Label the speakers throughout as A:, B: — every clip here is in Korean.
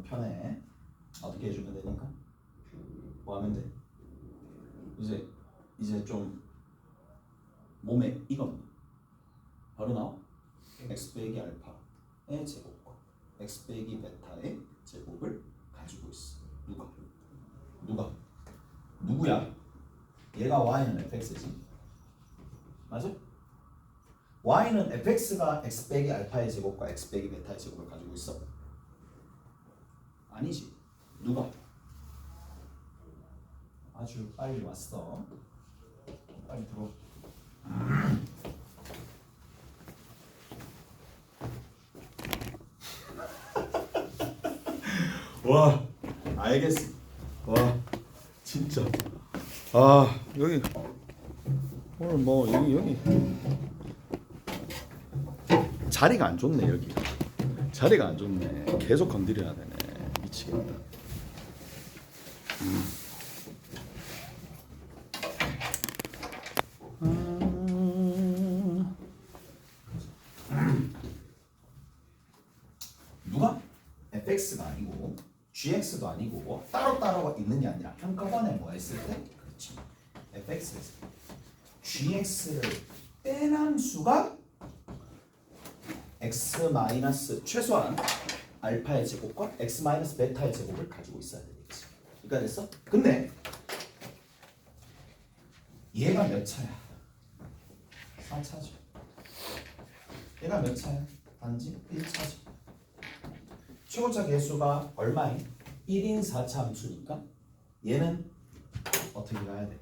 A: 편해. 어떻게 해주면 되니까? 뭐 하면 돼? 이제 좀 몸에 이건 바로 나와. x 빼기 알파의 제곱과 x 빼기 베타의 제곱을 가지고 있어. 누구야? 얘가 y는 fx지. 맞아? y는 fx가 x 빼기 알파의 제곱과 x 빼기 베타의 제곱을 가지고 있어? 아니지. 누가? 아주 빨리 왔어. 빨리 들어. 와, 알겠어. 와, 진짜. 아, 여기 오늘 뭐 여기 자리가 안 좋네. 여기 자리가 안 좋네. 계속 건드려야 되네. 미치겠다. 누가? fx가 아니고 gx도 아니고 따로따로 있는 게 아니라 한꺼번에 뭐 했을 때? 그렇지. fx에서 gx를 빼는 수가 x 마이너스 최소한 알파의 제곱과 x 마이너스 베타의 제곱을 가지고 있어야 되겠지. 그러니까 됐어? 근데 얘가 몇 차야? 4차죠. 얘가 몇 차야? 단지 1차죠. 최고차 개수가 얼마인? 1인 4차 함수니까 얘는 어떻게 가야 돼?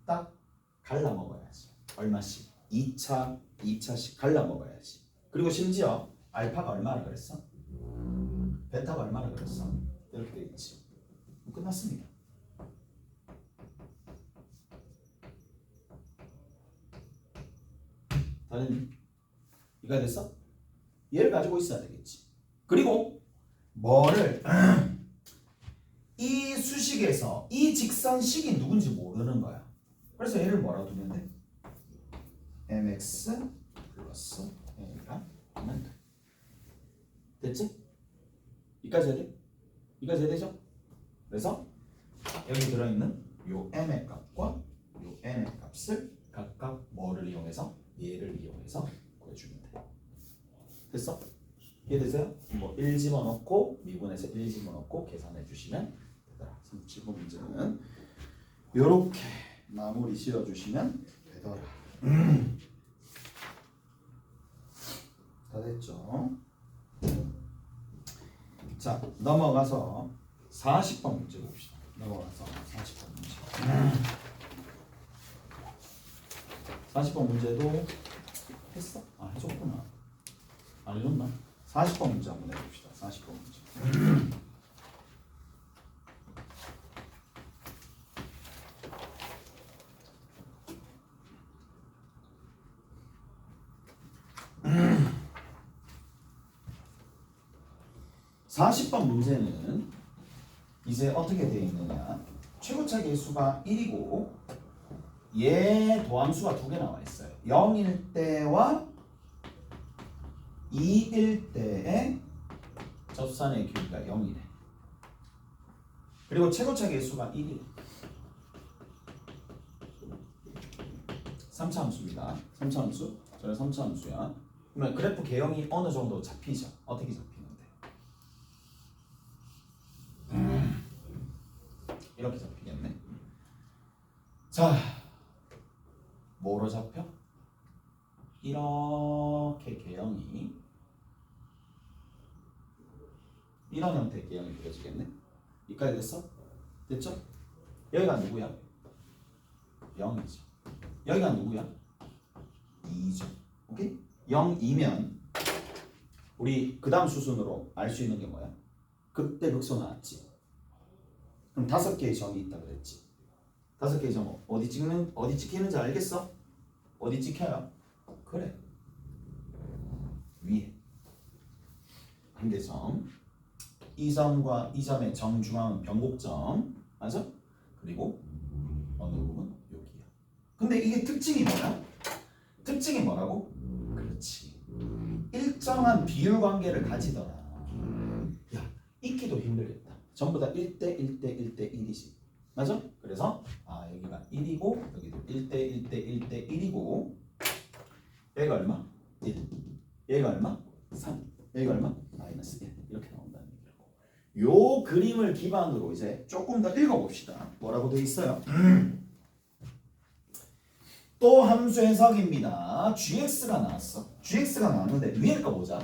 A: 딱 갈라 먹어야지. 얼마씩? 2차, 2차씩 갈라 먹어야지. 그리고 심지어 알파가 얼마나 그랬어? 베타가 얼마나 그랬어? 이렇게 돼 있지. 끝났습니다. 다 됐니? 이가 됐어? 얘를 가지고 있어야 되겠지. 그리고 뭐를 이 수식에서 이 직선식이 누군지 모르는 거야. 그래서 얘를 뭐라고 두면 돼? mx 플러스 a가 하면 돼. 됐지? 이까지 해야 돼? 이까지 해야 되죠? 그래서 여기 들어있는 요 m의 값과 요 n의 값을 각각 뭐를 이용해서? 얘를 이용해서 구해주면 돼. 됐어? 이해되세요? 뭐 1 집어넣고 미분에서 1 집어넣고 계산해 주시면 되더라. 37번 문제는 요렇게 마무리 지어 주시면 되더라. 다 됐죠? 자, 넘어가서 40번 문제 봅시다. 넘어가서 40번 문제. 40번 문제도 했어? 아, 해줬구나. 안 해줬나? 40번 문제 한번 해봅시다. 40번 문제. (40번) 문제는 이제 어떻게 되어 있느냐? 최고차 계수가 1이고 얘 도함수가 2개 나와 있어요. 0일 때와 2일 때의 접산의 길이가 0이래. 그리고 최고차 계수가 1이래. 3차 함수입니다. 3차 함수. 저는 3차 함수야. 그러면 그래프 개형이 어느 정도 잡히죠? 어떻게 잡히는데? 이렇게 잡히겠네. 자, 뭐로 잡혀? 이렇게 개형이 이런 형태의 개형이 그려지겠네. 여기까지 됐어? 됐죠? 여기가 누구야? 0이죠. 여기가 누구야? 2죠. 오케이? 0이면 우리 그 다음 수순으로 알 수 있는 게 뭐야? 그때 극소 나왔지. 그럼 5개의 점이 있다 그랬지. 5개의 점 어디 찍히는지 알겠어? 어디 찍혀요? 그래. 위에. 한 개 점. 이 점과 이 점의 정중앙은 변곡점. 맞아? 그리고 어느 부분? 여기야. 근데 이게 특징이 뭐야? 특징이 뭐라고? 그렇지. 일정한 비율 관계를 가지더라. 야, 읽기도 힘들겠다. 전부 다 1대 1대 1대 1이지. 맞아? 그래서 여기가 1이고 여기도 1대 1대 1대 1이고 얘가 얼마? 1. 얘가 얼마? 3. 얘가 얼마? 마이너스 1. 이렇게 나온다는 얘기라고. 요 그림을 기반으로 이제 조금 더 읽어봅시다. 뭐라고 돼 있어요? 또 함수 해석입니다. gx가 나왔어. gx가 나왔는데 위에 거 보자.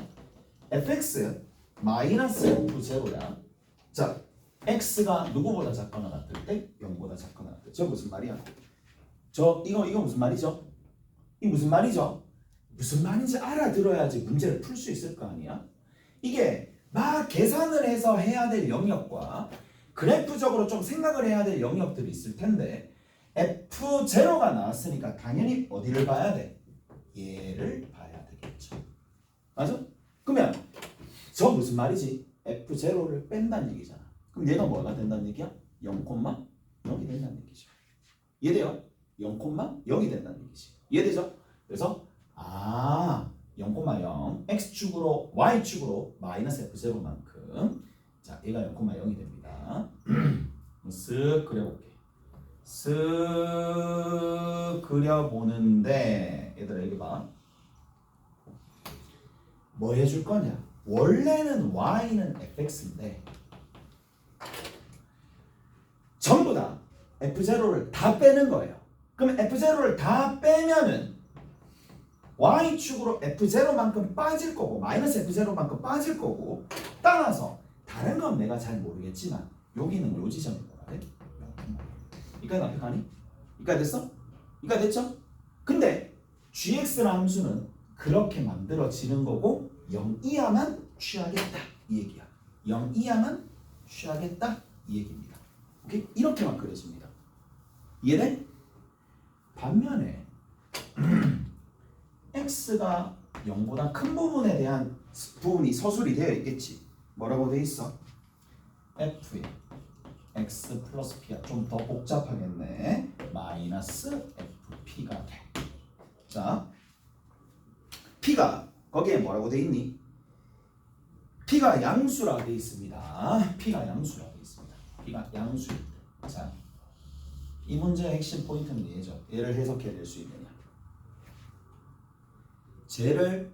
A: fx 마이너스 f0야. 자, x가 누구보다 작거나 같을 때 0보다 작거나 같을 때. 저 무슨 말이야? 이거 무슨 말이죠? 이 무슨 말이죠? 무슨 말인지 알아들어야지 문제를 풀 수 있을 거 아니야? 이게 막 계산을 해서 해야 될 영역과 그래프적으로 좀 생각을 해야 될 영역들이 있을 텐데 F0가 나왔으니까 당연히 어디를 봐야 돼? 얘를 봐야 되겠죠. 맞아? 그러면 저 무슨 말이지? F0를 뺀다는 얘기잖아. 그럼 얘가 뭐가 된다는 얘기야? 0,0이 된다는 얘기죠. 이해돼요? 0,0이 된다는 얘기지. 이해되죠? 그래서 0,0 x축으로 y축으로 마이너스 f0만큼 자 얘가 0,0이 됩니다. 쓱 그려볼게. 쓱 그려보는데 얘들아 여기 봐. 뭐 해줄 거냐? 원래는 y는 fx인데 전부 다 f0를 다 빼는 거예요. 그럼 f0를 다 빼면은 y축으로 f0만큼 빠질 거고 마이너스 f0만큼 빠질 거고 따라서 다른 건 내가 잘 모르겠지만 여기는 요 지점이 뭐가 돼? 이까지 납득하니? 이까지 됐어? 이까지 됐죠? 근데 gx라는 함수는 그렇게 만들어지는 거고 0 이하만 취하겠다 이 얘기야. 0 이하만 취하겠다 이 얘기입니다. 오케이? 이렇게만 그려집니다. 이해돼? 반면에 x가 0보다 큰 부분에 대한 부분이 서술이 되어 있겠지. 뭐라고 되어 있어? f의 x 플러스 p가 좀 더 복잡하겠네. 마이너스 fp가 돼. 자, p가 거기에 뭐라고 되어 있니? p가 양수라고 되어 있습니다. p가 양수라고 되어 있습니다. p가 양수일 때. 자, 이 문제의 핵심 포인트는 얘죠. 얘를 해석해야 될 수 있느냐. 쟤를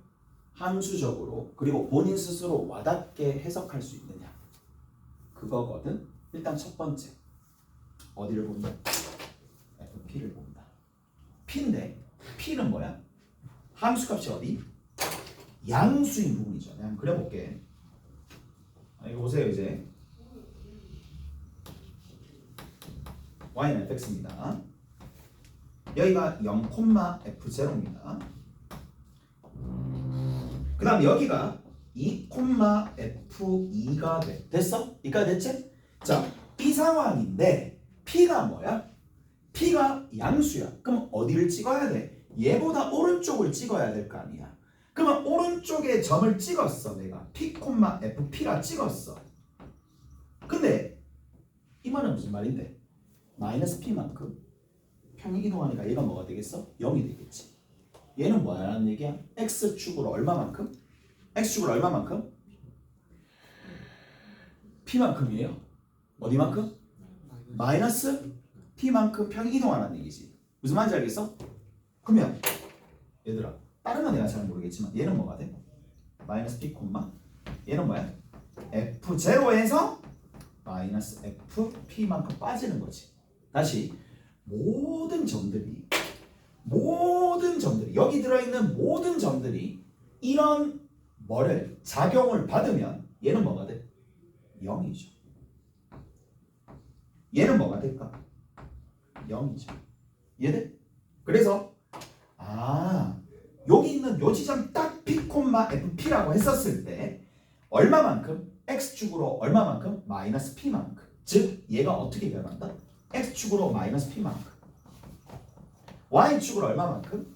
A: 함수적으로 그리고 본인 스스로 와닿게 해석할 수 있느냐. 그거거든. 일단 첫 번째 어디를 본다? fp를 본다. p인데 p는 뭐야? 함수값이 어디? 양수인 부분이죠. 내가 한번 그려볼게. 이거 보세요 이제. y는 fx입니다. 여기가 0,f0입니다. 그 다음 여기가 2,f2가 돼. 됐어? 이까지 됐지? 자, 이 상황인데 p가 뭐야? p가 양수야. 그럼 어디를 찍어야 돼? 얘보다 오른쪽을 찍어야 될 거 아니야. 그러면 오른쪽에 점을 찍었어 내가. p,fp라 찍었어. 근데 이 말은 무슨 말인데? 마이너스 p만큼 평이 이동하니까 얘가 뭐가 되겠어? 0이 되겠지. 얘는 뭐라는 얘기야? x축으로 얼마만큼? x축으로 얼마만큼? p만큼이에요. 어디만큼? 마이너스 p만큼 평이 이동하라는 얘기지. 무슨 말인지 알겠어? 그러면 얘들아 다른 건 내가 잘 모르겠지만 얘는 뭐가 돼? 마이너스 p 콤마 얘는 뭐야? f0에서 마이너스 fp만큼 빠지는 거지. 다시 모든 점들이 여기 들어있는 모든 점들이 이런 뭐를 작용을 받으면 얘는 뭐가 돼? 0이죠. 얘는 뭐가 될까? 0이죠. 이해돼? 그래서 여기 있는 요 지점 딱 p, fp라고 했었을 때 얼마만큼? x축으로 얼마만큼? 마이너스 p만큼. 즉 얘가 어떻게 변한다? x축으로 마이너스 p만큼. y축으로 얼마만큼?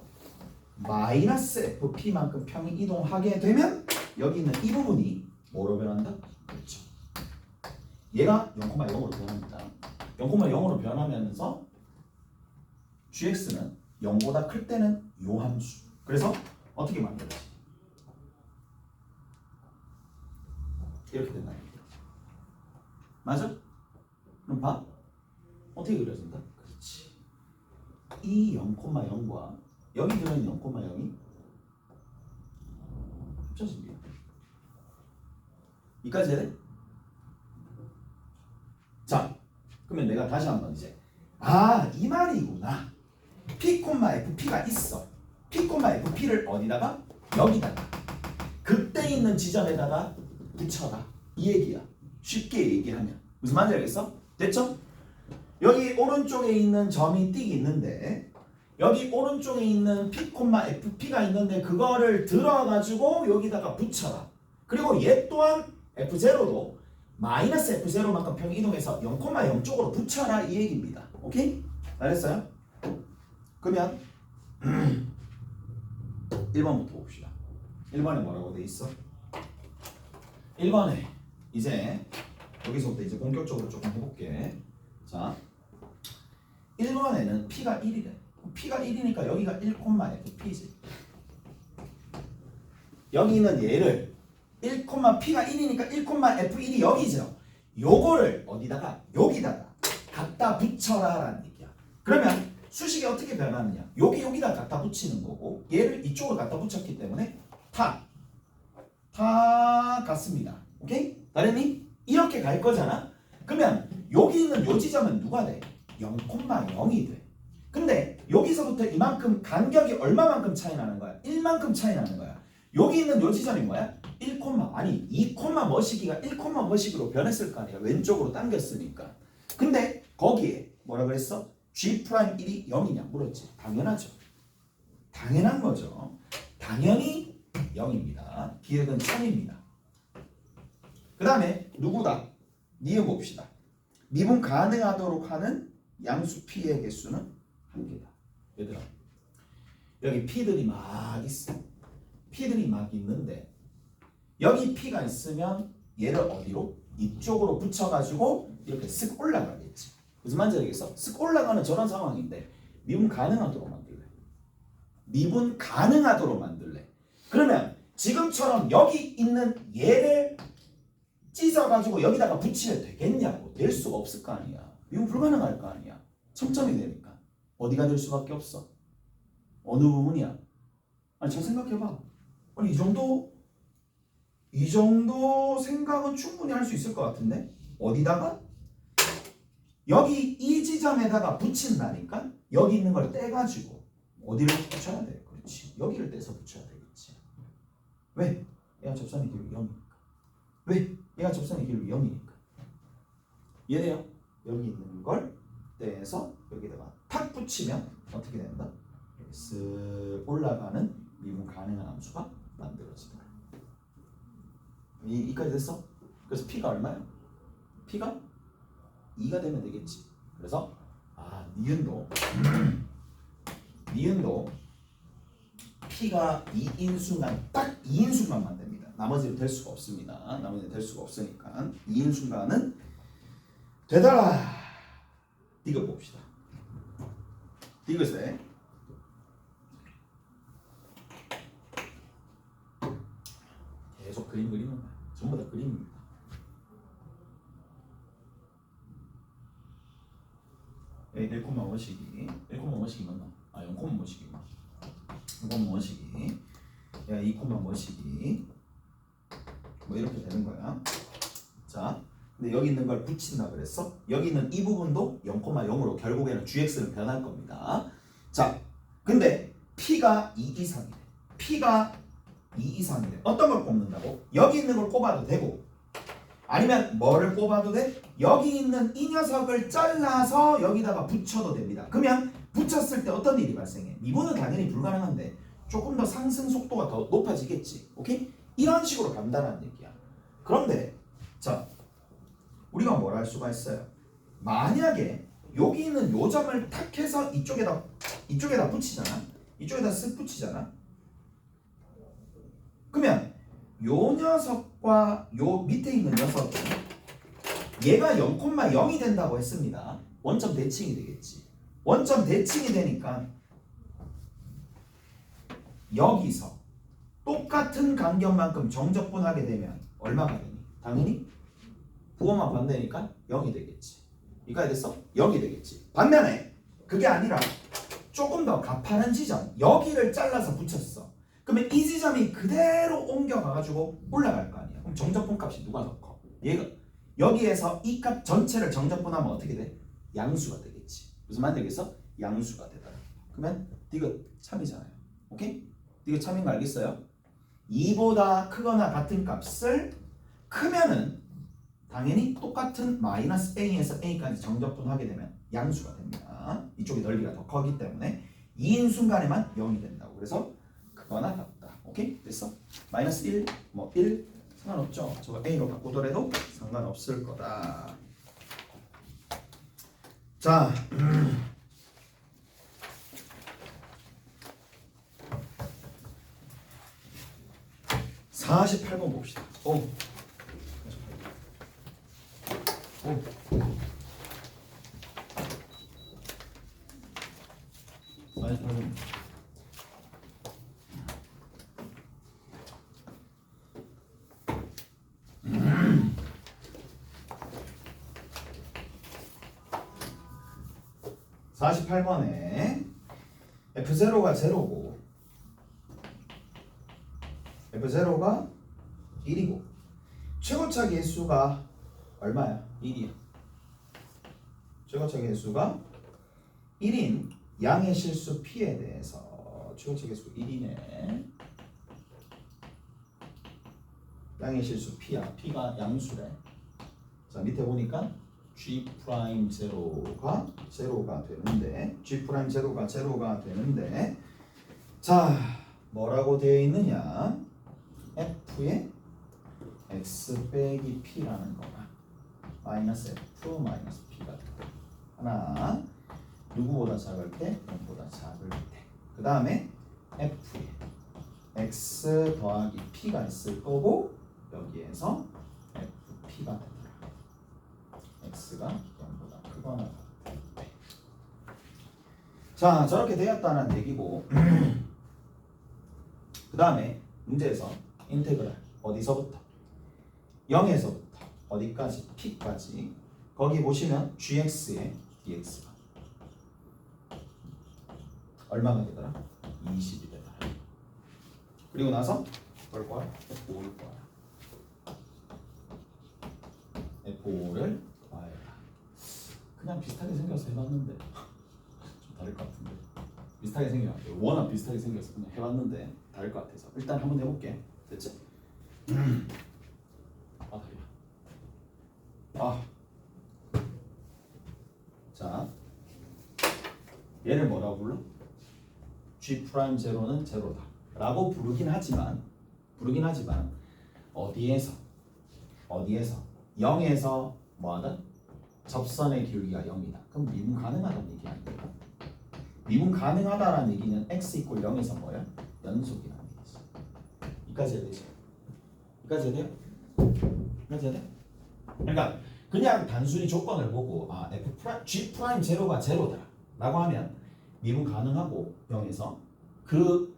A: 마이너스 fp만큼 평이 이동하게 되면 여기 있는 이 부분이 뭐로 변한다? 그렇죠. 얘가 0,0으로 변합니다. 0,0으로 변하면서 gx는 0보다 클 때는 요 함수. 그래서 어떻게 만들어지? 이렇게 된다는 얘기죠. 맞아? 그럼 봐. 어떻게 그려진다? 그렇지. 이 0,0과 여기 들어있는 0,0이 합쳐집니다. 이까지 해야 돼? 자, 그러면 내가 다시 한번 이제 이 말이구나. P, FP가 있어. P, FP를 어디다가? 여기다가. 그때 있는 지점에다가 붙여라. 이 얘기야. 쉽게 얘기하면. 무슨 말인지 알겠어? 됐죠? 여기 오른쪽에 있는 점이 띡 있는데 여기 오른쪽에 있는 P, FP가 있는데 그거를 들어가지고 여기다가 붙여라. 그리고 얘 또한 F0도 마이너스 F0만큼 평 이동해서 0,0 쪽으로 붙여라 이 얘기입니다. 오케이? 알겠어요? 그러면 1번부터 봅시다. 1번에 뭐라고 돼 있어? 1번에 이제 여기서부터 이제 본격적으로 조금 해볼게. 자, 1번에는 P가 1이래. P가 1이니까 여기가 1,FP지. 여기 있는 얘를 1,P가 1이니까 1,F1이 여기죠. 요거를 어디다가? 여기다가 갖다 붙여라 라는 얘기야. 그러면 수식이 어떻게 변하느냐? 여기다 갖다 붙이는 거고 얘를 이쪽으로 갖다 붙였기 때문에 다 같습니다. 오케이? 다르니? 이렇게 갈 거잖아? 그러면 여기 있는 요 지점은 누가 돼? 0,0이 돼. 근데 여기서부터 이만큼 간격이 얼마만큼 차이 나는 거야? 1만큼 차이 나는 거야. 여기 있는 요 지점이 뭐야? 2, 뭐시기가 1, 뭐시기로 변했을 거 아니야. 왼쪽으로 당겼으니까. 근데 거기에 뭐라 그랬어? G'1이 0이냐 물었지. 당연하죠. 당연한 거죠. 당연히 0입니다. 기억은 1000입니다. 그 다음에 누구다? 니은 봅시다. 미분 가능하도록 하는 양수 P의 개수는 1개다. 얘들아 여기 P들이 막 있어. P들이 막 있는데 여기 P가 있으면 얘를 어디로? 이쪽으로 붙여가지고 이렇게 쓱 올라가겠지. 무슨 말인지 알겠어? 쓱 올라가는 저런 상황인데 미분 가능하도록 만들래. 미분 가능하도록 만들래. 그러면 지금처럼 여기 있는 얘를 찢어가지고 여기다가 붙이면 되겠냐고. 될 수가 없을 거 아니야. 미분 불가능할 거 아니야. 첨점이 되니까. 어디가 될 수밖에 없어? 어느 부분이야? 아니 잘 생각해봐. 아니 이 정도 생각은 충분히 할 수 있을 것 같은데 어디다가? 여기 이 지점에다가 붙인다니까? 여기 있는 걸 떼가지고 어디를 붙여야 돼? 그렇지. 여기를 떼서 붙여야 되겠지. 왜? 얘가 접선의 길이 0이니까. 왜? 얘가 접선의 길이 0이니까. 이해돼요? 여기 있는 걸 떼서 여기다가 탁 붙이면 어떻게 된다? 이렇게 쓱 올라가는 미분 가능한 함수가 만들어지더라. 이까지 됐어? 그래서 P가 얼마야? P가 2가 되면 되겠지. 그래서 니은도 P가 2인 순간 딱 2인 순간만 됩니다. 나머지는 될 수가 없습니다. 나머지는 될 수가 없으니까 2인 순간은 되더라. 디귿 봅시다. 디귿에 계속 그림 그리는 거야. 전부 다 그림입니다. 여기 1,5식이 1,5식이 맞나? 0,5식이 맞나? 0,5식이 2,5식이 뭐 이렇게 되는 거야. 자, 근데 여기 있는 걸 붙인다 그랬어? 여기 있는 이 부분도 0,0으로 결국에는 gx는 변할 겁니다. 자, 근데 P가 2 이상이래. P가 2 이상이래. 어떤 걸 꼽는다고? 여기 있는 걸 꼽아도 되고 아니면 뭐를 꼽아도 돼? 여기 있는 이 녀석을 잘라서 여기다가 붙여도 됩니다. 그러면 붙였을 때 어떤 일이 발생해? 미분은 당연히 불가능한데 조금 더 상승 속도가 더 높아지겠지. 오케이? 이런 식으로 간다는 얘기야. 그런데 자, 우리가 뭘 할 수가 있어요? 만약에 여기 있는 요 점을 탁 해서 이쪽에다 붙이잖아. 이쪽에다 쓱 붙이잖아. 그러면 요 녀석과 요 밑에 있는 녀석은 얘가 0,0이 된다고 했습니다. 원점 대칭이 되겠지. 원점 대칭이 되니까 여기서 똑같은 간격만큼 정적분하게 되면 얼마가 되니? 당연히 부호만 반대니까 0이 되겠지. 이까지 됐어? 0이 되겠지. 반면에 그게 아니라 조금 더 가파른 지점 여기를 잘라서 붙였어. 그러면 이 지점이 그대로 옮겨가가지고 올라갈 거 아니야. 그럼 정적분 값이 누가 더 커? 얘가 여기에서 이 값 전체를 정적분하면 어떻게 돼? 양수가 되겠지. 무슨 말 되겠어? 양수가 되더라. 그러면 디귿 참이잖아요. 오케이? 디귿 참인 거 알겠어요? 2보다 크거나 같은 값을 크면은 당연히 똑같은 마이너스 A에서 A까지 정적분하게 되면 양수가 됩니다. 이쪽의 넓이가 더 커기 때문에 2인 순간에만 0이 된다고. 그래서 크거나 같다. 오케이? 됐어? 마이너스 1, 뭐 1 상관없죠. 저거 A로 바꾸더라도 상관없을 거다. 자, 48번 봅시다. 오. 오. 48번. 음. 48번에 F0가 0고 F0가 1이고 최고차 계수가 얼마야? 1이야. 최고차 계수가 1인 양의 실수 P에 대해서 최고차 계수 1이네. 양의 실수 P야. P가 양수래. 자 밑에 보니까 G'0가 제로가 되는데 G'0가 제로가 되는데 자 뭐라고 되어 있느냐? F의 X 빼기 P라는 거가 마이너스 F 마이너스 P가 되고 하나 누구보다 작을 때 0보다 작을 때 그 다음에 F의 X 더하기 P가 있을 거고 여기에서 FP가 되더라. X가 0보다 크거나 같을 때. 자 저렇게 되었다는 얘기고 그 다음에 문제에서 인테그랄 어디서부터? 0에서부터 어디까지? P까지. 거기 보시면 GX의 DX가 얼마가 되더라? 20이 되더라. 그리고 나서 뭘 거야? F5를 거야. F5를 봐야 그냥 비슷하게 생겨서 해봤는데 좀 다를 것 같은데 비슷하게 생겨 워낙 비슷하게 생겨서 그냥 해봤는데 다를 것 같아서 일단 한번 해볼게. 됐지? 아 다리야. 자 얘를 뭐라고 불러? G'0는 제로다 라고 부르긴 하지만 어디에서 0에서 뭐하다? 접선의 기울기가 0이다. 그럼 미분 가능하다는 얘기 아닙니까? 미분 가능하다라는 얘기는 x = 0에서 뭐야? 연속이라는 얘기지. 이까지 해야 되지? 이까지 해야 돼요? 이까지 해야 돼? 그러니까 그냥 단순히 조건을 보고 G' 제로가 제로다 라고 하면 미분 가능하고 0에서 그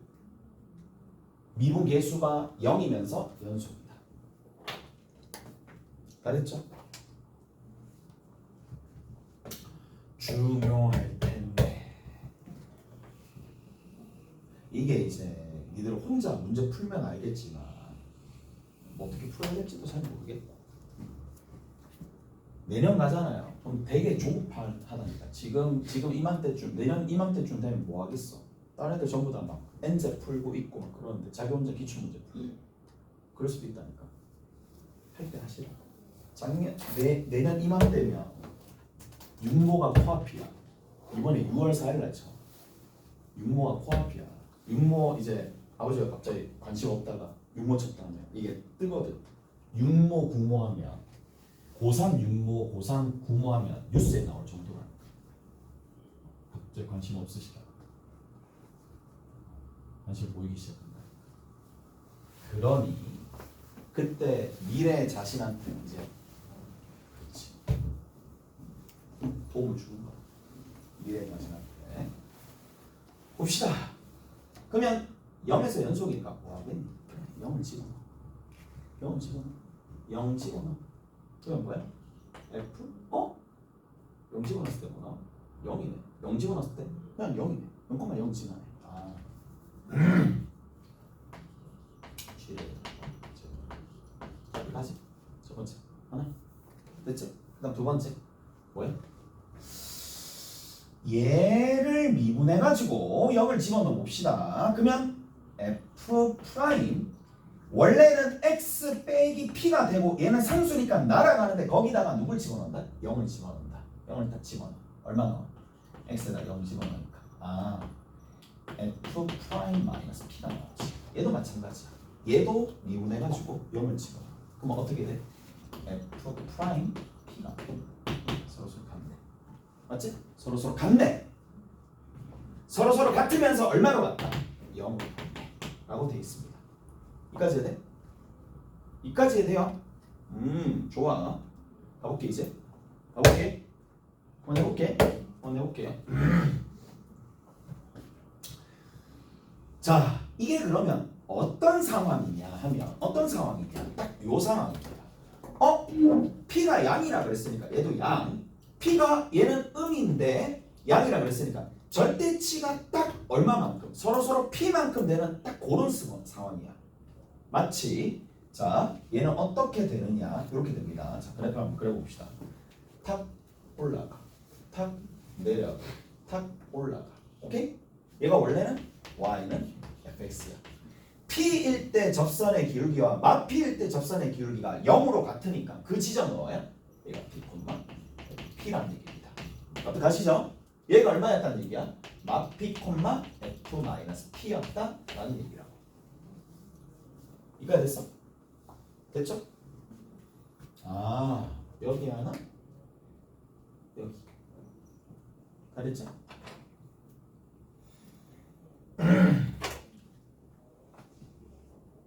A: 미분 계수가 0이면서 연속이다. 다 됐죠? 중요할 텐데 이게 이제 니들 혼자 문제 풀면 알겠지만 뭐 어떻게 풀어야 될지도 잘 모르겠다. 내년 가잖아요. 그럼 되게 조급하다니까. 지금 이맘때쯤 내년 이맘때쯤 되면 뭐 하겠어? 다른 애들 전부 다 막 N제 풀고 있고 막 그러는데 자기 혼자 기출문제 풀고 그럴 수도 있다니까. 할 때 하시라. 내년 이맘때면 육모가 코앞이야. 이번에 6월 4일날 쳐. 육모가 코앞이야. 육모 이제 아버지가 갑자기 관심 없다가 육모 쳤다면 이게 뜨거든. 육모 구모하면 고3 육모 고3 구모하면 뉴스에 나올 정도라니까. 갑자기 관심 없으시다가 관심 보이기 시작한다. 그러니 그때 미래 자신한테 이제 그렇지 도움을 주는 거야. 미래 자신한테. 봅시다. 그러면 0에서 연속이니까 뭐 하겠니? 0을 집어넣어. 0 집어넣어. 그러면 뭐야? F? 0 집어넣었을 때 뭐 나와? 0이네. 0 집어넣었을 때 그냥 0이네. 0,0 지나네. 아. 여기까지. 첫 번째 하나. 됐지? 그다음 두 번째 뭐야? 얘를 미분해가지고 0을 집어넣어 봅시다. 그러면 F 프라임 원래는 x 빼기 p가 되고 얘는 상수니까 날아가는데 거기다가 누굴 집어넣는다? 0을 집어넣는다. 0을 딱 집어넣어. 얼마 나와? x에다 0 집어넣으니까 f 프라임 마이너스 p가 나오지. 얘도 마찬가지야. 얘도 미분해가지고 0을 집어넣어. 그럼 어떻게 돼? f 프라임 p가 서로서로 같네. 맞지? 서로서로 같네. 서로서로 같으면서 얼마로 같다? 0으로 라고 되어 있습니다. 이까지 해야 돼? 이까지 해야 돼요? 좋아. 가볼게 이제. 가볼게. 한번 해볼게. 자, 이게 그러면 어떤 상황이냐 하면 어떤 상황이냐? 딱 요 상황입니다. P가 양이라 그랬으니까 얘도 양. P가 얘는 음인데 양이라 그랬으니까 절대치가 딱 얼마만큼 서로 P만큼 되는 딱 그런 상황이야. 마치 자 얘는 어떻게 되느냐 이렇게 됩니다. 자 그래프 한번 그려봅시다. 탁 올라가, 탁 내려가, 탁 올라가. 오케이? 얘가 원래는 y는 fx야. p일 때 접선의 기울기와 마p일 때 접선의 기울기가 0으로 같으니까 그 지점은 뭐야? 얘가 p, p라는 얘기입니다. 어떡하시죠? 얘가 얼마였다는 얘기야? 마p, f 마이너스 p였다라는 얘기라고. 이거 됐어? 됐죠? 여기 하나, 여기 다 됐죠?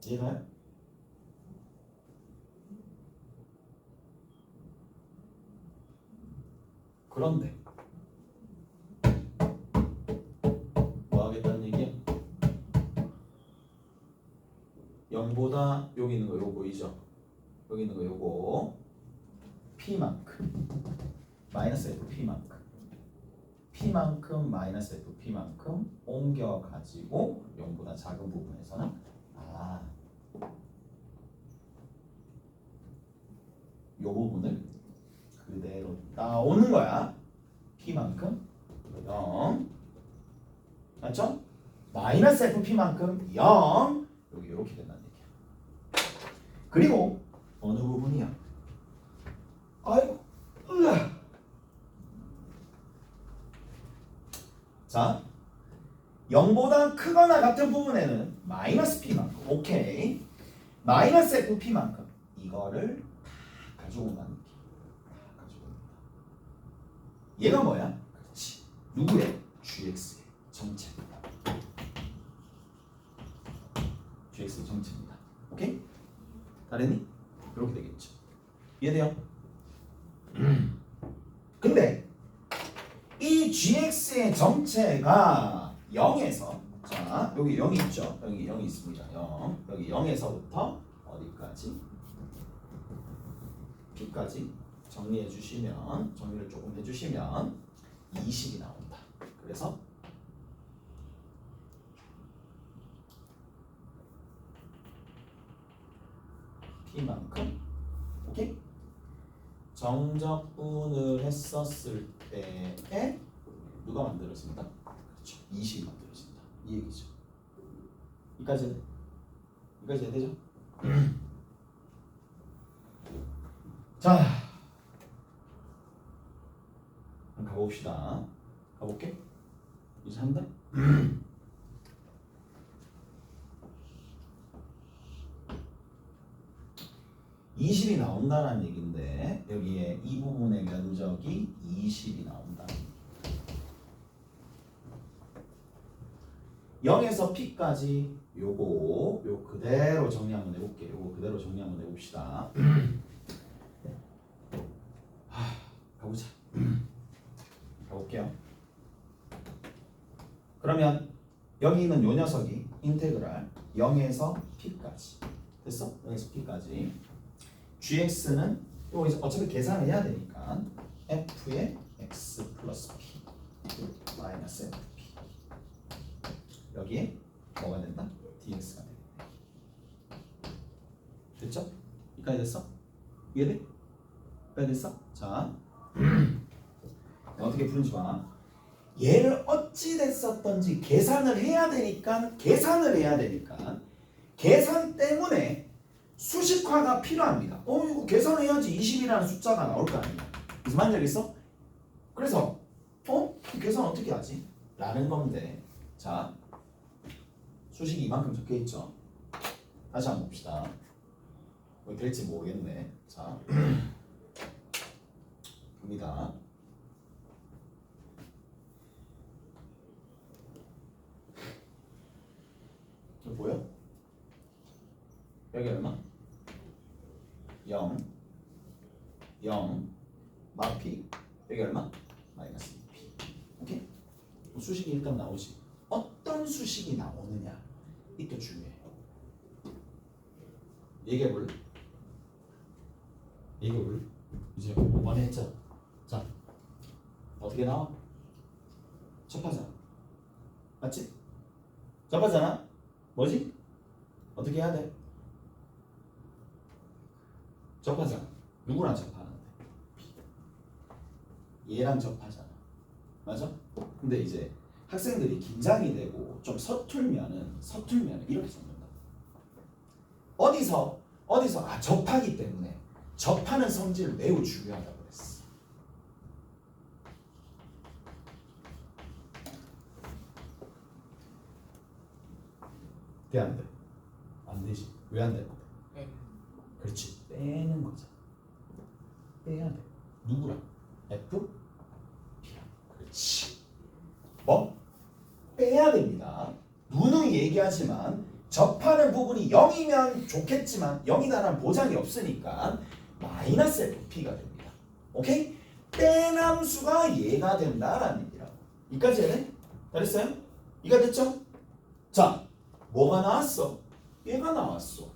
A: 이해가요? 그런데 뭐 하겠다는 얘기야? 0보다 여기 있는 거 요거 보이죠? 여기 있는 거 요거 P만큼 마이너스 FP만큼 P만큼 마이너스 FP만큼 옮겨가지고 0보다 작은 부분에서는 요 부분을 그대로 따오는 거야. P만큼 0 맞죠? 마이너스 FP만큼 0 여기 이렇게 된다는 얘기야. 그리고 어느 부분이야? 아이고 자 0보다 크거나 같은 부분에는 마이너스 P만큼 오케이 마이너스 FP만큼 이거를 다 가지고 온다는 얘기. 다 가지고 온다. 얘가 뭐야? 그렇지. 누구의? GX의 정체입니다. GX의 정체입니다. 오케이? 다르니? 이렇게 되겠죠. 이해돼요? 근데 이 GX의 정체가 0에서 자 여기 0이 있죠. 여기 0이 있습니다. 0 여기 0에서부터 어디까지? P까지 정리해 주시면 정리를 조금 해주시면 20이 나온다. 그래서 P만큼 오케이? 정적분을 했었을 때에 누가 만들어진다? 그렇죠. 20이 만들어진다. 이 얘기죠. 이까지 되죠? 자, 그럼 가봅시다. 가볼게. 이제 한다. 20이 나온다는 얘기인데 여기에 이 부분의 면적이 20이 나온다. 0에서 P까지 요거 그대로 정리 한번 해볼게. 요거 그대로 정리 한번 해봅시다. 가보자. 가볼게요. 그러면 여기 있는 요 녀석이 인테그랄 0에서 P까지 됐어? 0에서 P까지 GX는 이거 이제 어차피 계산해야 되니까 f의 x 플러스 p 마이너스 fp 여기에 뭐가 된다? dx가 된다. 됐죠? 여기까지 됐어? 이해돼? 여기까지 됐어? 자 어떻게 푸는지 봐. 얘를 어찌 됐었던지 계산을 해야 되니까 계산 때문에 수식화가 필요합니다. 이거 계산해야지 20이라는 숫자가 나올 거 아니야. 무슨 말인지 알겠어? 그래서 계산 어떻게 하지? 라는 건데 자 수식이 이만큼 적혀 있죠. 다시 한번 봅시다. 뭐 될지 모르겠네. 자 봅니다. 이거 보여? 여기 얼마? 0 0 마피 여기 얼마? 마이너스 2p. 오케이? 수식이 일단 나오지. 어떤 수식이 나오느냐 이게 중요해요. 얘기해볼래? 이제 5번에 했죠? 자 어떻게 나와? 접하잖아. 맞지? 접하잖아? 뭐지? 어떻게 해야 돼? 접하잖아. 누구랑 접하는데? 얘랑 접하잖아. 맞아? 근데 이제 학생들이 긴장이 되고 좀 서툴면은 이렇게 적는다. 어디서 접하기 때문에 접하는 성질 매우 중요하다고 그랬어. 돼 안 돼? 안 되지. 왜 안 되는데? 그렇지. 빼는 거잖아. 빼야 돼. 누구랑? F? P랑. 그렇지. 뭐? 빼야 됩니다. 누누이 얘기하지만 접하는 부분이 0이면 좋겠지만 0이다라는 보장이 없으니까 마이너스 FP가 됩니다. 오케이? 뺀 함수가 얘가 된다라는 얘기라고. 이까지 해야 돼? 잘했어요? 이가 됐죠? 자, 뭐가 나왔어? 얘가 나왔어.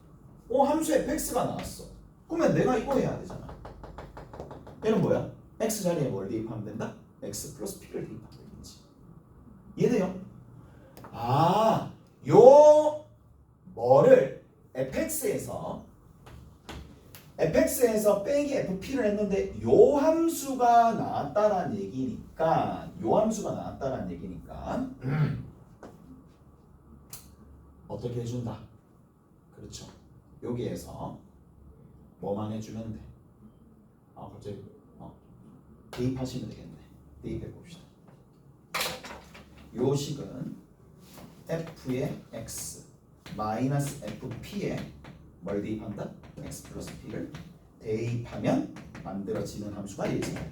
A: 함수 fx가 나왔어. 그러면 내가 이거 해야 되잖아. 얘는 뭐야? x 자리에 뭘 대입하면 된다? x 플러스 p를 대입하면 되겠지. 이해돼요? 요 뭐를 fx에서 빼기 fp를 했는데 요 함수가 나왔다라는 얘기니까 어떻게 해준다? 그렇죠. 여기에서 뭐만 해주면 돼? 갑자기 대입하시면 되겠네. 대입해 봅시다. 요 식은 f의 x 마이너스 fp에 뭘 대입한다? x 플러스 p를 대입하면 만들어지는 함수가 얘잖아요.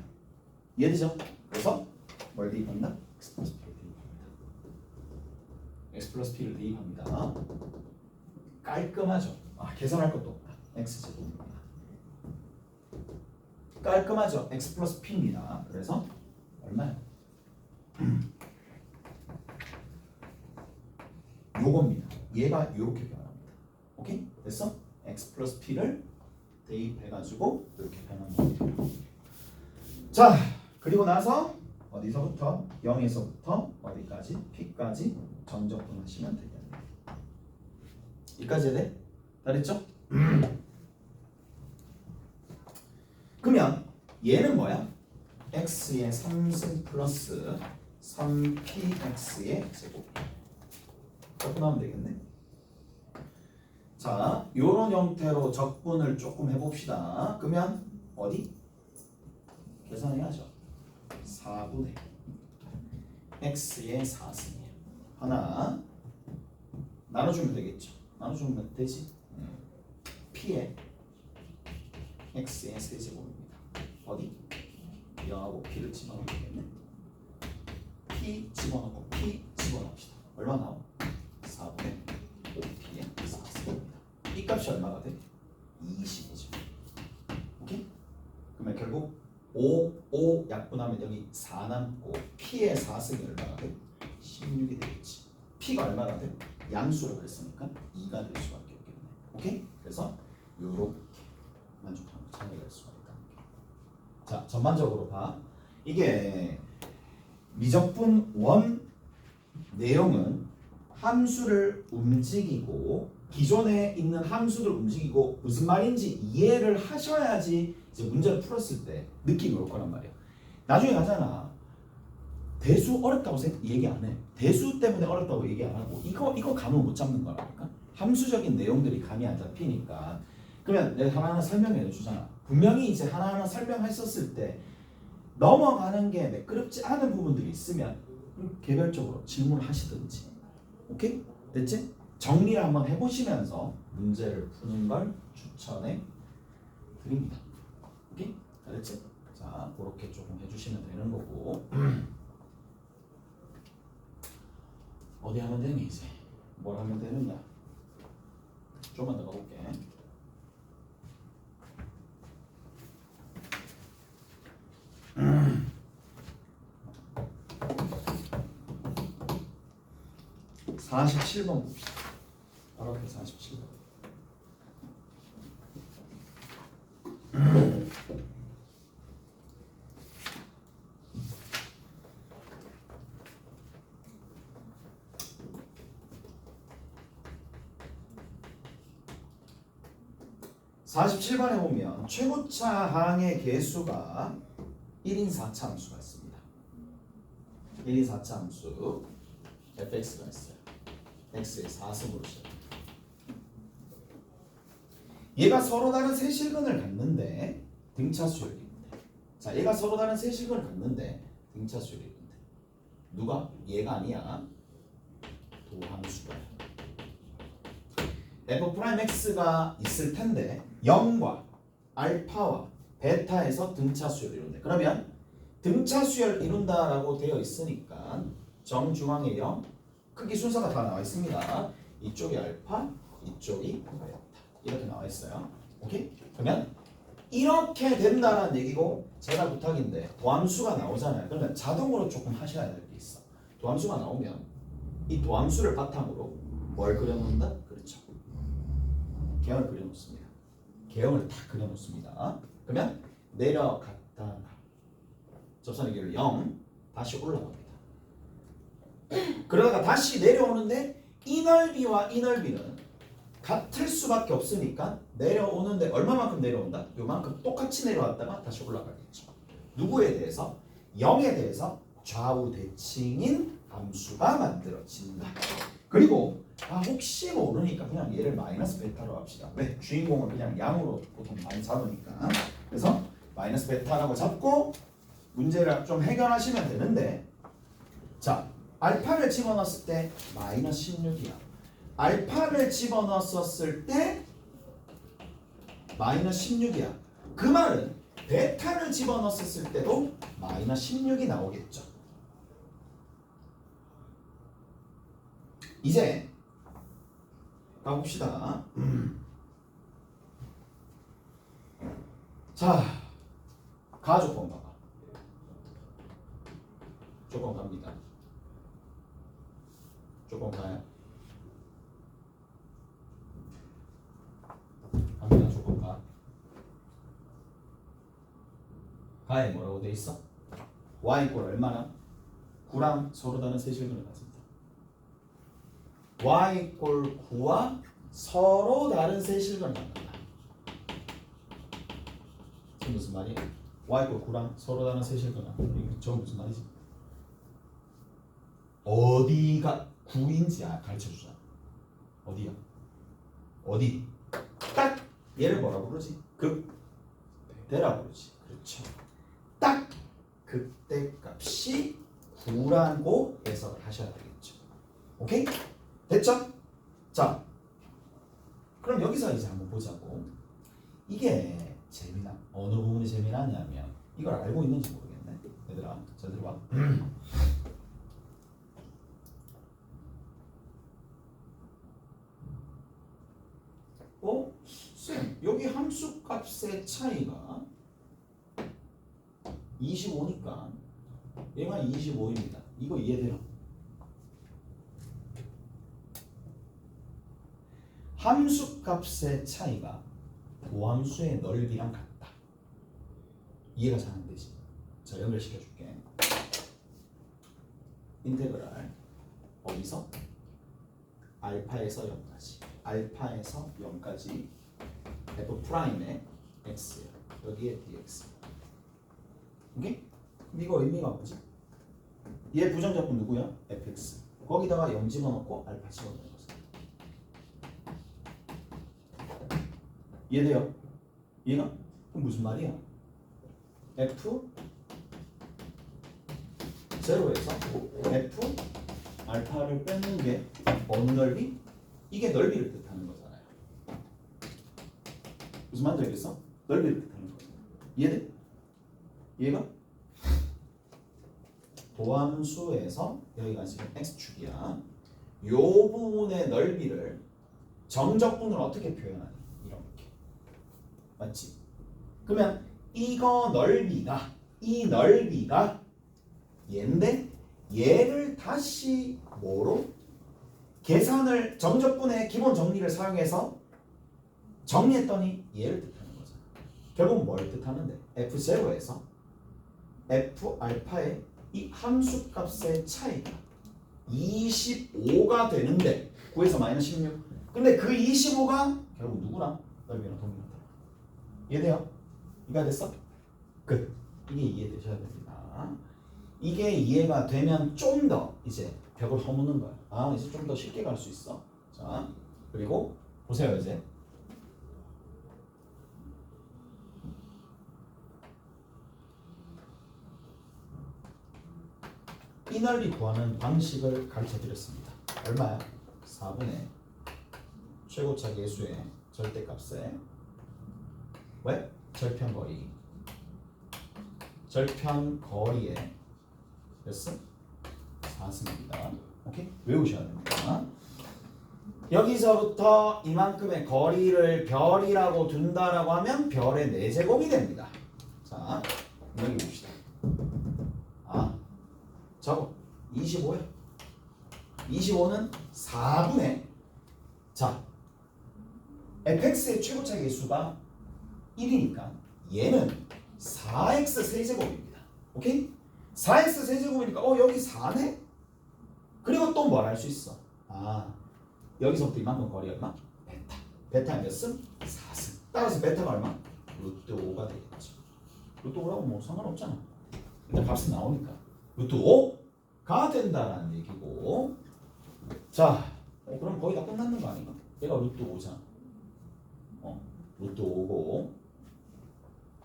A: 이해되죠? 그래서 뭘 대입한다? x 플러스 p를 대입합니다. x 플러스 p를 대입합니다. 깔끔하죠? 계산할 것도 없다. x제곱입니다. 깔끔하죠? x 플러스 p입니다. 그래서 얼마야? 요겁니다. 얘가 이렇게 변합니다. 오케이? 됐어? x 플러스 p를 대입해가지고 이렇게 변하는 겁니다. 자, 그리고 나서 어디서부터? 0에서부터 어디까지? p까지 정적분하시면 되겠네요. 여기까지 해야 돼? 다 됐죠? 그러면 얘는 뭐야? x의 3승 플러스 3px의 제곱 적분하면 되겠네. 자, 요런 형태로 적분을 조금 해봅시다. 그러면 어디? 계산해야죠. 4분의 x의 4승이에요. 하나 나눠주면 되겠죠. 나눠주면 되지. p의 x의 세제곱입니다. 어디? 0하고 p를 집어넣으면 되겠네. p 집어넣고 p 집어넣읍시다. 얼마 나와? 4분의 5p의 4승입니다. 이 값이 얼마가 돼? 20이죠. 오케이? 그러면 결국 5 약분하면 여기 4 남고 p의 4승이 얼마가 돼? 16이 되겠지. p가 얼마가 돼? 양수로 그랬으니까 2가 될 수밖에 없겠네. 오케이? 그래서 요렇게 만족하는 참여가 될 수가 있다. 자, 전반적으로 봐. 이게 미적분 원 내용은 함수를 움직이고 기존에 있는 함수들 움직이고 무슨 말인지 이해를 하셔야지 이제 문제를 풀었을 때 느낌이 올 거란 말이야. 나중에 가잖아. 대수 어렵다고 얘기 안 해. 대수 때문에 어렵다고 얘기 안 하고 이거 감을 못 잡는 거라니까. 함수적인 내용들이 감이 안 잡히니까. 그러면 내가 하나하나 설명해 주잖아. 분명히 이제 하나하나 설명했었을 때 넘어가는 게 매끄럽지 않은 부분들이 있으면 개별적으로 질문을 하시든지. 오케이? 됐지? 정리를 한번 해보시면서 문제를 푸는 걸 추천해 드립니다. 오케이? 잘했지? 자, 그렇게 조금 해주시면 되는 거고. 어디 하면 되니 이제? 뭘 하면 되느냐? 좀만 더 가볼게. 음. 47번 봅시다. 바로 앞에 47번. (47번에) 보면 최고차 항의 개수가 1인 4차 함수가 있습니다. 1인 4차 함수 fx가 있어요. x의 4승으로 시작. 얘가 서로 다른 세 실근을 갖는데 등차수열이 있는데, 자, 얘가 서로 다른 세 실근을 갖는데 등차수열이 있는데 누가? 얘가 아니야. 도함수가. f'x가 있을 텐데 0과 알파와 베타에서 등차수열을 이룬대. 그러면 등차수열 이룬다라고 되어 있으니까 정중앙에 0, 크기 순서가 다 나와 있습니다. 이쪽이 알파, 이쪽이 베타. 이렇게 나와 있어요. 오케이? 그러면 이렇게 된다는 얘기고, 제가 부탁인데 도함수가 나오잖아요. 그러면 자동으로 조금 하셔야 될 게 있어. 도함수가 나오면 이 도함수를 바탕으로 뭘 그려놓는다? 그렇죠. 개형을 그려놓습니다. 개형을 다 그려놓습니다. 그러면 내려갔다가 접선의 길을 0, 다시 올라갑니다. 그러다가 다시 내려오는데 이 넓이와 이 넓이는 같을 수밖에 없으니까 내려오는데 얼마만큼 내려온다? 요만큼 똑같이 내려왔다가 다시 올라가겠죠. 누구에 대해서? 0에 대해서 좌우 대칭인 함수가 만들어진다. 그리고 혹시 모르니까 그냥 얘를 마이너스 베타로 합시다. 왜? 주인공을 그냥 양으로 보통 많이 잡으니까. 그래서 마이너스 베타라고 잡고 문제를 좀 해결하시면 되는데, 자, 알파를 집어넣었을 때 마이너스 16이야. 알파를 집어넣었을 때 마이너스 16이야. 그 말은 베타를 집어넣었을 때도 마이너스 16이 나오겠죠. 이제 가봅시다. 자, 가조건 봐봐. 조건 갑니다. 조건 가요. 갑니다. 조건 가. 가에 뭐라고 돼 있어? y 꼴 얼마나? 9랑 서로 다른 세실근을 가집니다. y 꼴 9와 서로 다른 세실근을 갖는다. 지금 무슨 말이야? y 꼴 9랑 서로 다른 세실근을 갖는다. 저건 무슨 말이지? 어디가 9인지 가르쳐주자. 어디야? 어디? 딱 얘를 뭐라 부르지? 극대라 부르지. 그렇죠. 딱 극대 값이 9라고 해석을 하셔야 되겠죠. 오케이? 됐죠? 자, 그럼 여기서 이제 한번 보자고. 이게 어느 부분이 재미나냐면 이걸 알고 있는지 모르겠네. 얘들아, 잘 들어봐. 쌤, 여기 함수 값의 차이가 25니까 얘가 25입니다. 이거 이해돼요? 함수 값의 차이가 도함수의 넓이랑 같다. 이해가 잘 안 되지. 자, 연결시켜 줄게. 인테그랄 어디서? 알파에서 0까지. 알파에서 0까지 f 프라임의 x 여기에 dx. 오케이? 그럼 이거 의미가 뭐지? 얘 부정적분 누구야? fx. 거기다가 0 집어넣고 알파 집어넣는 거죠. 이해돼요? 이해가? 그럼 무슨 말이야? f 제로에서 f 알파를 뺏는 게 어느 넓이? 이게 넓이를 뜻하는 거잖아요. 무슨 말인지 알겠어? 넓이를 뜻하는 거잖아. 이해돼? 이해가? 도함수에서 여기가 지금 x축이야. 요 부분의 넓이를 정적분을 어떻게 표현하니? 이렇게. 맞지? 그러면 이거 넓이가 이 넓이가 얘인데 얘를 다시 뭐로? 계산을 정적분의 기본 정리를 사용해서 정리했더니 얘를 뜻하는 거잖아. 결국 뭘 뜻하는데? f0에서 f 알파의 이 함수 값의 차이가 25가 되는데 9에서 마이너스 16. 근데 그 25가 결국 누구랑? 넓이랑 동일하더라. 이해돼요? 이해가 됐어? 끝. 이게 이해되셔야 됩니다. 이게 이해가 되면 좀 더 이제 벽을 허무는 거야. 아, 이제 좀 더 쉽게 갈 수 있어. 자, 그리고 보세요 이제. 이 넓이 구하는 방식을 가르쳐 드렸습니다. 얼마야? 4분의 최고차 계수의 절대값에 왜? 절편거리. 절편거리의 몇 승? 4승입니다. 오케이? 외우셔야 됩니다. 여기서부터 이만큼의 거리를 별이라고 둔다라고 하면 별의 4제곱이 됩니다. 자, 여기 봅시다. 아, 저거 25야. 25는 4분의 자, fx의 최고차 계수가 1이니까 얘는 4x 세제곱입니다. 오케이? 4x 세제곱이니까 여기 4네? 그리고 또 뭘 할 수 있어? 아, 여기서부터 이만큼 거리 얼마? 베타. 베타 몇 승? 4승. 따라서 베타가 얼마? 루트 5가 되겠죠. 루트 5라고 뭐 상관없잖아. 일단 값은 나오니까. 루트 5가 된다라는 얘기고. 자, 그럼 거의 다 끝났는 거 아닌가? 얘가 루트 5잖아. 루트 5고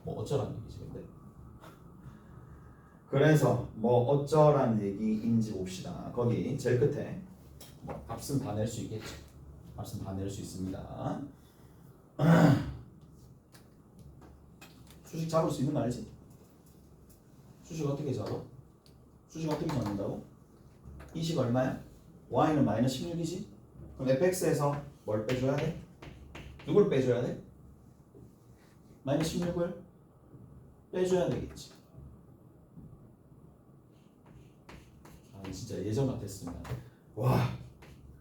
A: 뭐 어쩌라는 얘기지 근데? 그래서 뭐 어쩌라는 얘기인지 봅시다. 거기 제일 끝에 뭐 값은 다 낼 수 있겠죠. 값은 다 낼 수 있습니다. 수식 잡을 수 있는 거 알지? 수식 어떻게 잡아? 수식 어떻게 잡는다고? 이 식 얼마야? y는 마이너스 16이지? 그럼 fx에서 뭘 빼줘야 돼? 누굴 빼줘야 돼? 마이너스 16을 빼줘야 되겠지. 아, 진짜 예전 같았습니다. 와,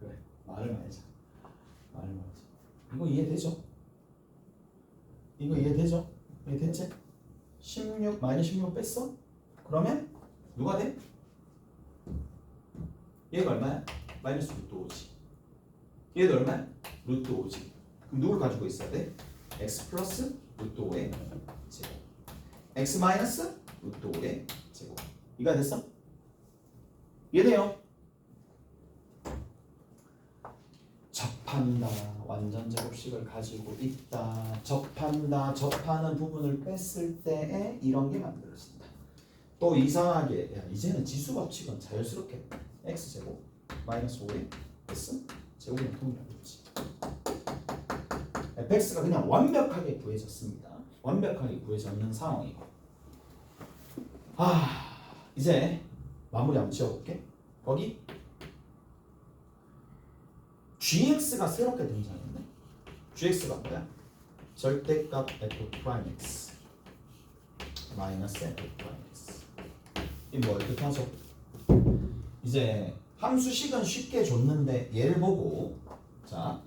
A: 그래, 말을 말자. 이거 이해되죠? 이거 이해되죠? 이해됐지? 16 마이너스 16 뺐어? 그러면 누가 돼? 얘가 얼마야? 마이너스 루트 5지. 얘도 얼마야? 루트 5지. 그럼 누굴 가지고 있어야 돼? x 플러스 루트 5의 제곱. x 마이너스 루트 5의 제곱. 이해가 됐어? 이해돼요? 접한다. 완전 제곱식을 가지고 있다. 접한다. 접하는 부분을 뺐을 때에 이런 게 만들어진다. 또 이상하게 야, 이제는 지수 법칙은 자연스럽게 x제곱 마이너스 5의 s 제곱이랑 통일하겠지. fx가 그냥 완벽하게 구해졌습니다. 완벽하게 구해졌는 상황이고. 이제 마무리 한번 지어볼게. 거기 gx가 새롭게 등장했네. gx가 뭐야? 절대값 f 프라임 x 마이너스 f 프라임 x. 이 뭘 뜻하죠? 이제 함수식은 쉽게 줬는데 얘를 보고 자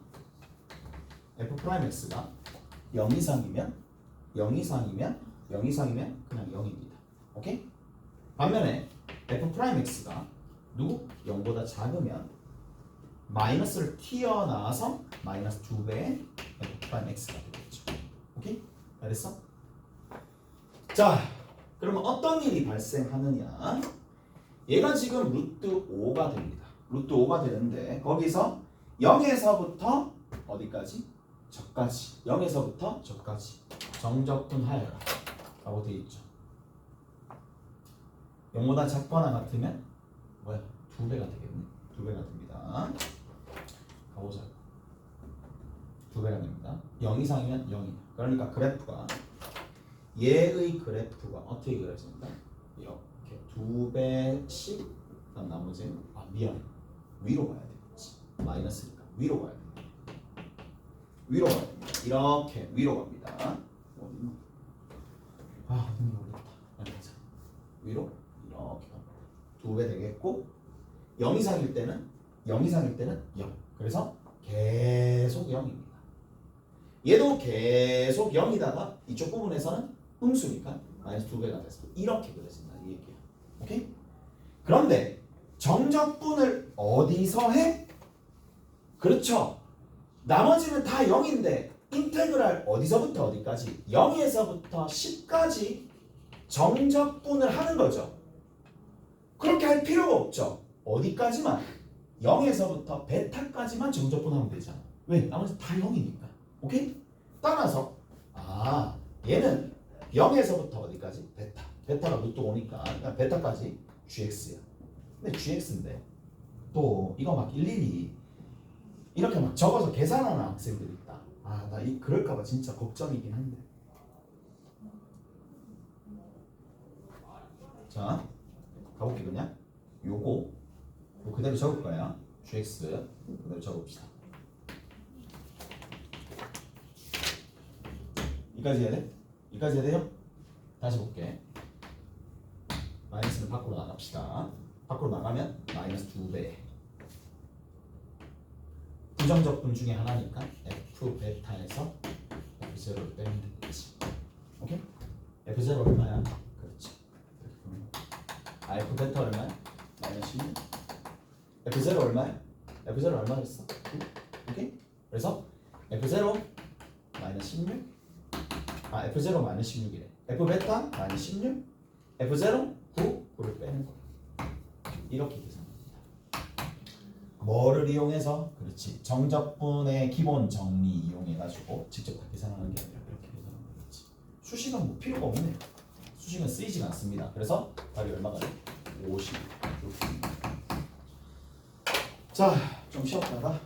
A: f 프라임 x가 0 이상이면 0 이상이면 그냥 0입니다. 오케이? 반면에 f'x가 누구? 0보다 작으면 마이너스를 튀어나와서 마이너스 2배의 f'x가 되겠죠. 오케이? 알겠어? 자, 그러면 어떤 일이 발생하느냐? 얘가 지금 루트 5가 됩니다. 루트 5가 되는데 거기서 0에서부터 어디까지? 저까지. 0에서부터 저까지 정적분하여라 라고 되어 있죠. 0보다 작거나 같으면 뭐야? 2배가 되겠네. 2배가 됩니다. 가보자. 2배가 됩니다. 0 이상이면 0이다. 그러니까 그래프가 얘의 그래프가 어떻게 그려집니까? 이렇게 2배씩 그다음 나머지는 미안 위로 가야 되겠지. 마이너스니까 위로 가야 됩니다. 위로 가야 됩니다. 이렇게 위로 갑니다. 어딨나? 아 너무 어렵다. 알겠죠? 위로 이렇게 갑니다. 2배 되겠고 0 이상일 때는 0 그래서 계속 0입니다. 얘도 계속 0이다가 이쪽 부분에서는 음수니까 마이너스 2배가 돼서 이렇게 그려진다 이 얘기야. 오케이? 그런데 정적분을 어디서 해? 그렇죠. 나머지는 다 0인데 인테그랄 어디서부터 어디까지? 0에서부터 10까지 정적분을 하는 거죠. 그렇게 할 필요가 없죠. 어디까지만? 0에서부터 베타까지만 정적분하면 되잖아. 왜? 나머지 다 0이니까. 오케이? 따라서 얘는 0에서부터 어디까지? 베타. 베타가 루트 5니까 그러니까 베타까지 gx야. 근데 gx인데 또 이거 막 일일이 이렇게 막 적어서 계산하는 학생들이 있다. 나 그럴까봐 진짜 걱정이긴 한데. 자, 가볼게 그냥. 요거 그대로 적을 거야. gx 그대로 적읍시다. 이까지 해야 돼? 이까지 해야 돼요? 다시 볼게. 마이너스는 밖으로 나갑시다. 밖으로 나가면 마이너스 2배. 부정적분 중에 하나니까 f 베타에서 f0를 빼면 되겠지. 오케이? f0 얼마야? 그렇지. f 베타 얼마야? 마이너스 16. f0 얼마야? f0 얼마 됐어? 9. 오케이? 그래서 f0 마이너스 16. f0 마이너스 16이래. f 베타 마이너스 16. f0 9. 9를 빼는 거. 이렇게 계산합니다. 뭐를 이용해서? 그렇지. 정적분의 기본 정리 이용해가지고 직접 다 계산하는 게 아니라 이렇게 계산하는 거겠지. 수식은 뭐 필요가 없네. 수식은 쓰이지가 않습니다. 그래서 답이 얼마가 돼? 50. 자, 좀 쉬었다가